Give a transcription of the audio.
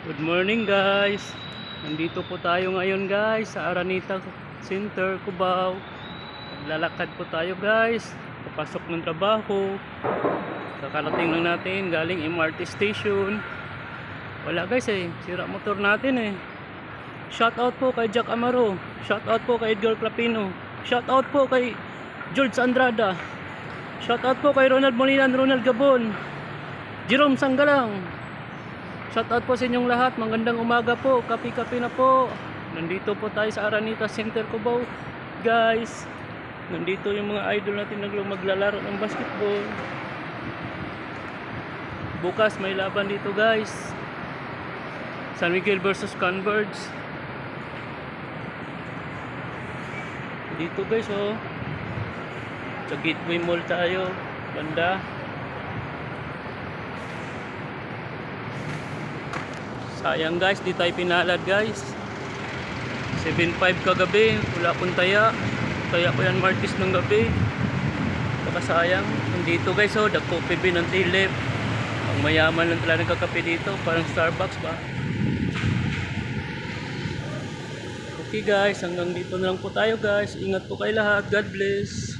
Good morning guys. Nandito po tayo ngayon guys sa Araneta Center, Cubao. Lalakad po tayo guys. Papasok ng trabaho. Kakarating lang natin galing MRT station. Wala guys sira motor natin Shout out po kay Jack Amaro. Shout out po kay Edgar Clapino. Shout out po kay George Andrada. Shout out po kay Ronald Molina, Ronald Gabon. Jerome Sanggalang. Shout out po sa inyong lahat. Magandang umaga po. Kapi-kapi na po. Nandito po tayo sa Araneta Center, Cubao. Guys, nandito yung mga idol natin maglalaro ng basketball. Bukas may laban dito guys. San Miguel versus Converge. Dito guys sa Gateway Mall tayo. Banda. Sayang guys, di tayo pinalad guys. 7-5 kagabi, wala akong taya. Kaya ko yan Martis ng gabi. Baka sayang. Nandito guys dagko PB ng tilip. Ang mayaman lang talaga nagkakape dito, parang Starbucks ba. Okay guys, hanggang dito na lang po tayo guys. Ingat po kayo lahat. God bless.